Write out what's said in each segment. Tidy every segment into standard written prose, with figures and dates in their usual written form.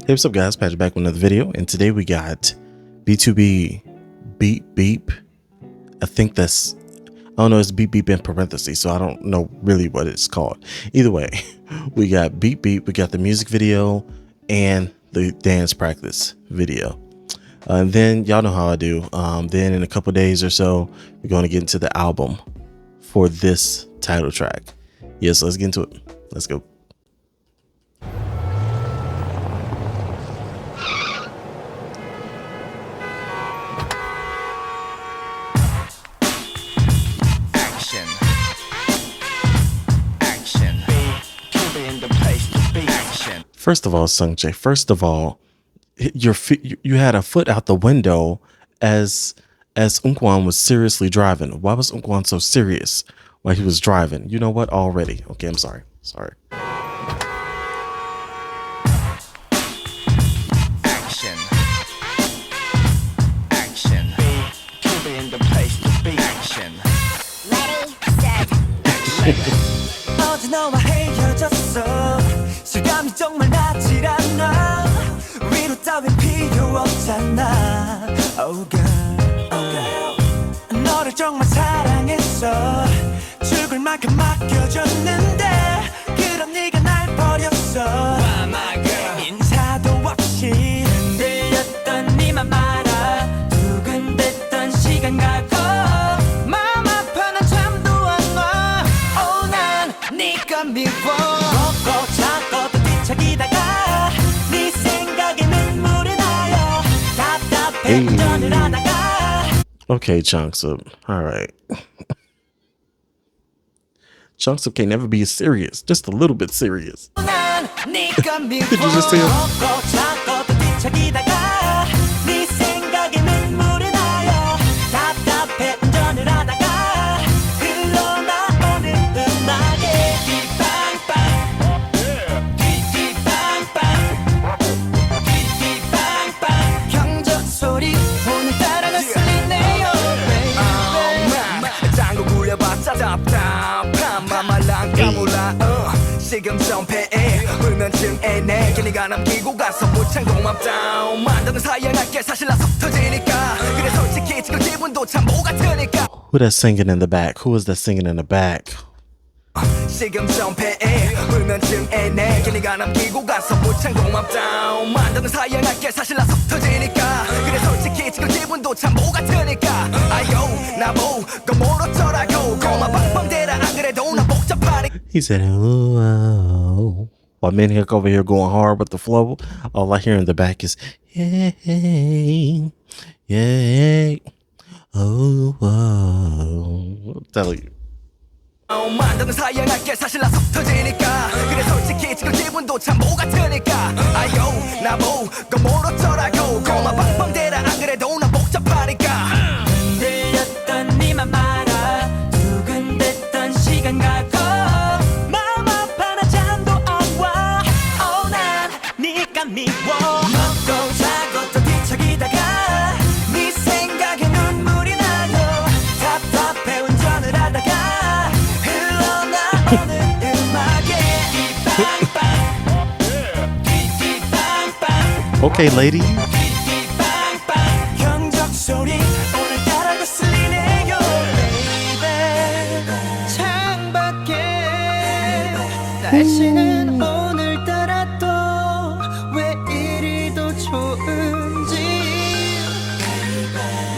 Hey, what's up guys, Patrick back with another video, and today we got BTOB beep beep. I think that's, I don't know, it's beep beep in parentheses, so I don't know really what it's called. Either way, we got beep beep, we got the music video and the dance practice video. And then y'all know how I do. Then in a couple days or so, we're going to get into the album for this title track. Yes, let's get into it. Let's go. First of all, Sungjae, first of all, you had a foot out the window as Eunkwang was seriously driving. Why was Eunkwang so serious while he was driving? You know what? Already. Okay, I'm sorry. Sorry. Action. Action. Be in the place to be. Action. Ready, set, action. 어제 너와 헤어졌어. 실감이 정말 나질 않아. 위로 따윈 필요 없잖아. Oh girl, oh girl. 너를 정말 사랑했어. 죽을 만큼 맡겨줬는데 그럼 네가 날 버렸어. Why my girl? 인사도 없이 흔들렸던 네맘 알아. 두근댔던 시간 가고 마음 아파는 잠도 안 와. Oh 난 네가 미워. 먹고 자고 또 뒤척이다가 네 생각에 눈물이 나요. 답답해 운전을 하다가. Okay, Chunks-up. All right. Chunks-up can't never be serious. Just a little bit serious. Did you just see him? 지금 전폐에 불면증에 내게 네가 남기고 가서 무창 고맙다. 만드는 사연할게 사실 나 속 터지니까. 그래 솔직히 지금 기분도 참 뭐 같으니까. Who that singing in the back? Who is that singing in the back? 지금 전폐에 불면증에 내게 네가 남기고 가서 무창 고맙다. 만드는 사연할게 사실 나 속 터지니까. 그래 솔직히 지금 기분도 참 뭐 같으니까. 아요 나보고 멀었더라고. 고마 빵빵대라 안 그래도 나 복잡하니. He said, oh. While Manhick over here going hard with the flow, all I hear in the back is, yay, yay, oh, oh. I'm telling you. 만드는 사연할게 사실 나 속 터지니까. 그래 솔직히 지금 기분도 참 뭐 같으니까. 아요 나보고 멀었더라고. 고마 빵빵대라 안 그래도 나 복잡하니까. 흔들렸던 네맘 알아. 두근댔던 시간 가고 마음 아파나 잠도 안 와. Oh 난 네가 미워. 먹고 자고 또 뒤척이다가 네 생각에 눈물이 나요. 답답해 운전을 하다가 흘러나오는 음악에 뛰뛰빵빵. Okay, lady. 뛰뛰빵빵. 경적 소리 오늘따라 거슬리네요. Baby 창밖에 날씨는 오늘따라 또 왜 이리도 좋은지.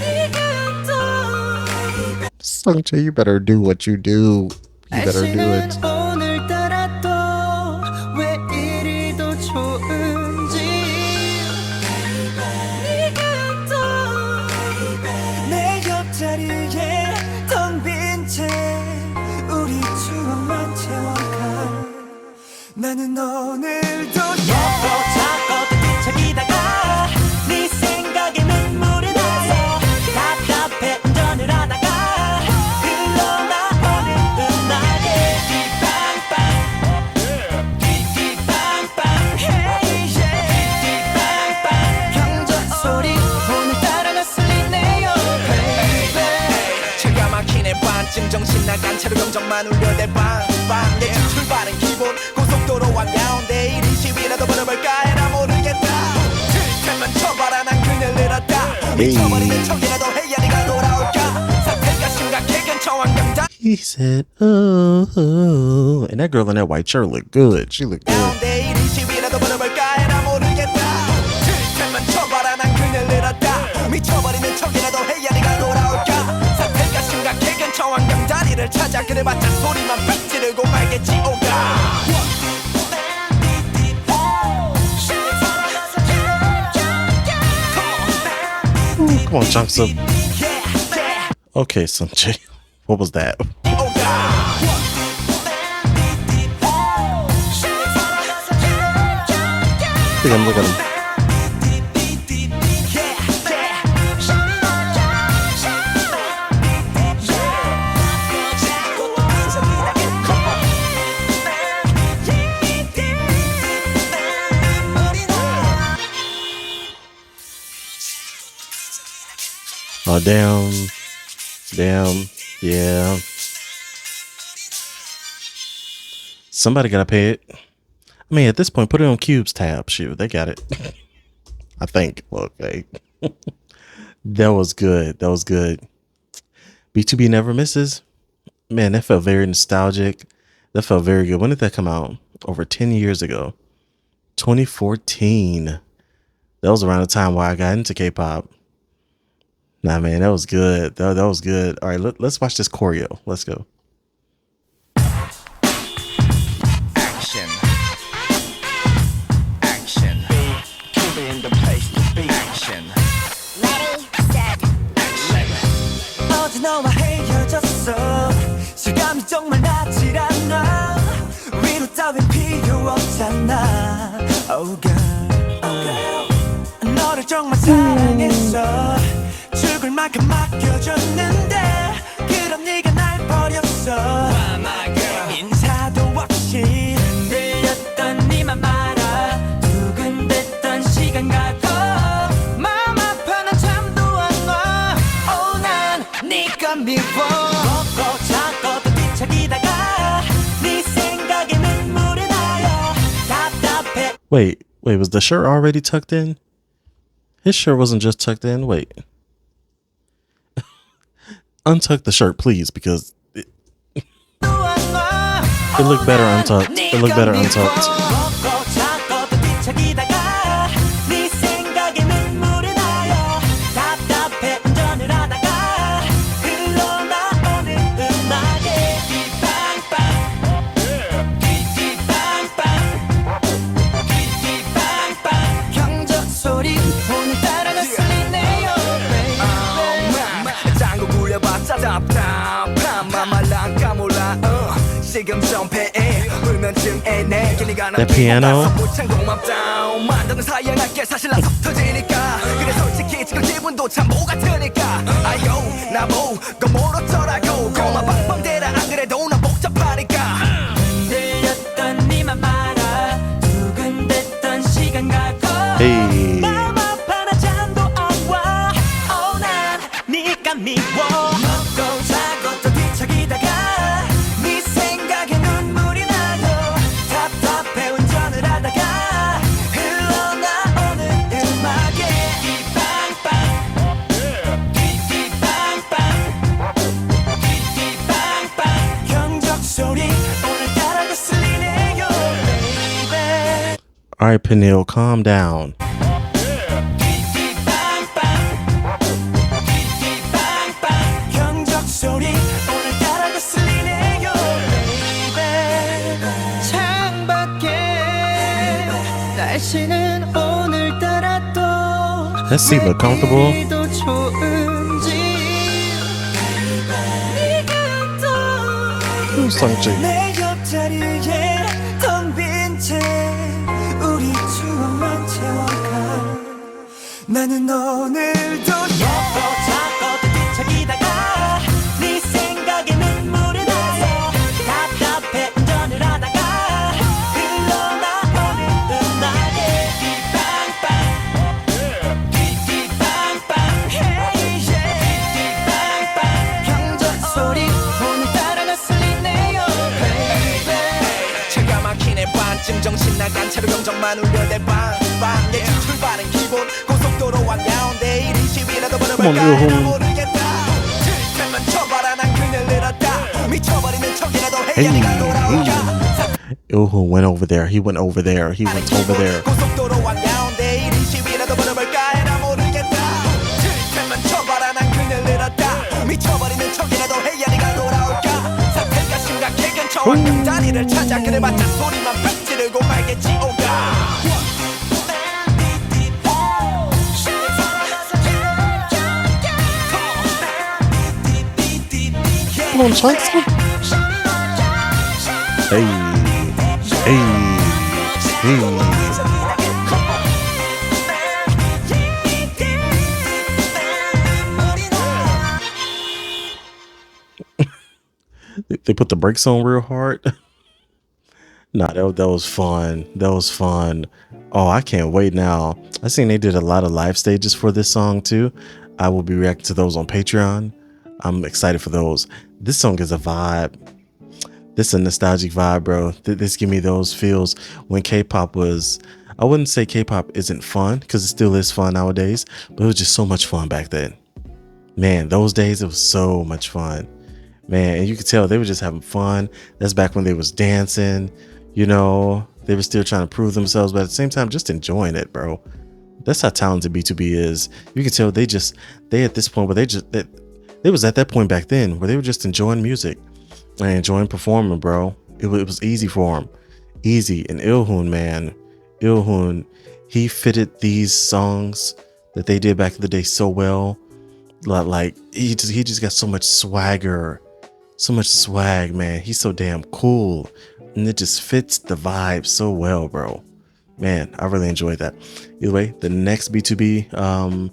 네가 또 Sungjae, you better do what you do. You better do it. 오늘따라 또 왜 이리도 좋은지. 네가 또 내 옆자리에 텅 빈 채 우리 추억만 채워가. 나는 오늘도 먹고 자고 또 뒤척이다가 네 생각에 눈물이 나요. 답답해 운전을 하다가 흘러나오는 음악에 뛰뛰빵빵. Hey yeah. 경적 소리 오늘따라 거슬리네요. Baby 제가 막히네 반쯤 정신 나간 채로 경적만 울려대 빵빵. 내 출발은 기본 고속도로와 가운데 120이라도 벌어볼까 해라 모르겠다. 미쳐버리는 척이라도 해야 네가 돌아올까 상태가 심각해 근처 환경다 He said, oh, and that girl in that white shirt looked good. She looked good. 내일이 시위라도 벌어볼까 해나 모르겠다 질템만 쳐봐라 난 그녀를 잃었다 미쳐버리는 척이라도 해야 네가 돌아올까 상태가 심각해 근처 환경 다리를 찾아 그래봤자 소리만 빽 지르고 말겠지 오가 Come on, chunks up. Okay, Sanjay. What was that? Look at him, look at him. Oh, damn. Damn. Yeah. Somebody gotta pay it. I mean, at this point, put it on Cube's tab. Shoot, they got it. I think. Okay. That was good. That was good. BTOB never misses. Man, that felt very nostalgic. That felt very good. When did that come out? Over 10 years ago. 2014. That was around the time where I got into K-pop. Nah, man, that was good. That was good. All right, let's watch this choreo. Let's go. Action. Action. Be in the place to be. Action. Ready, set, Action. 어제 너와 헤어졌어 실감이 정말 나질 않아 위로 따윈 필요 없잖아 Oh girl, oh girl. 너를 정말 사랑했어 죽을 만큼 맡겨줬는데 그럼 네가 날 버렸어 인사도 없이 흔들렸던 네맘 알아 두근댔던 시간 가고 마음 아파는 잠도 안와 Oh 난 네가 미워 먹고 자고 또 뒤척이다가 네 생각에 눈물이 나요 답답해 Wait, was the shirt already tucked in? His shirt wasn't just tucked in. Wait. Untuck the shirt, please, because it looked better untucked. It looked better untucked. The piano. 만드는 사이에 낮게 사실 나서 터지니까 그래 솔직히 지금 기분도 참 뭐 같으니까 아요 나보고 멀었더라고 고마 빵빵대라 안 그래도 나 복잡하니까 흔들렸던 네맘 알아 두근댔던 시간 가고 Hey. 마음 아파나 잠도 안와 Oh 난 네가 미워 먹고 자고 또 뒤척이다가 네 생각에 눈물이 나요 답답해 운전을 하다가 흘러나오는 음악에 뛰뛰빵빵 경적 소리 오늘따라 거슬리네요 baby All right, Peniel, calm down. 경적 소리 오늘따라 거슬리네요 baby 창밖에 날씨는 오늘따라 또 That seat look comfortable. 또 좋은지 네가 또 Ooh, Sanjay. 내 옆자리에 텅 빈 채 우리 추억만 채워가 나는 오늘도 먹고 자고 또 뒤척이다가 네 생각에 눈물이 나요 답답해 운전을 하다가 흘러나오는 음악에 뛰빵빵 Hey yeah 경적 소리 오늘따라 거슬리네요 baby 차가 막히네 반쯤 정신 나간 차로 경적만 울려대 빵빵 내 출발은 기본 고속도로 왕가운데 이리 시위라도 Come on, Ilhun. Ilhun went over there. He went over there. He went over there. Come on, Chunksy. Hey, hey, hey. They put the brakes on real hard. Nah, that was fun. That was fun. Oh, I can't wait now. I seen they did a lot of live stages for this song too. I will be reacting to those on Patreon. I'm excited for those. This song is a vibe. This is a nostalgic vibe, bro. This give me those feels when K-pop was, I wouldn't say K-pop isn't fun, because it still is fun nowadays, but it was just so much fun back then. Man, those days, it was so much fun. Man, and you could tell they were just having fun. That's back when they was dancing, you know, they were still trying to prove themselves, but at the same time, just enjoying it, bro. That's how talented BTOB is. You can tell they at this point where they was at that point back then where they were just enjoying music and enjoying performing, bro. It was easy for them. Easy. And Ilhun, man, Ilhun, he fitted these songs that they did back in the day so well. Like he just got so much swagger, so much swag, man. He's so damn cool, and it just fits the vibe so well, bro. Man, I really enjoyed that. Either way, the next B2B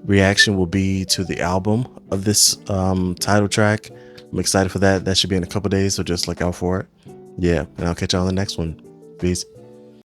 reaction will be to the album of this title track. I'm excited for that. That should be in a couple days, so just look out for it. Yeah, and I'll catch you on the next one. Peace.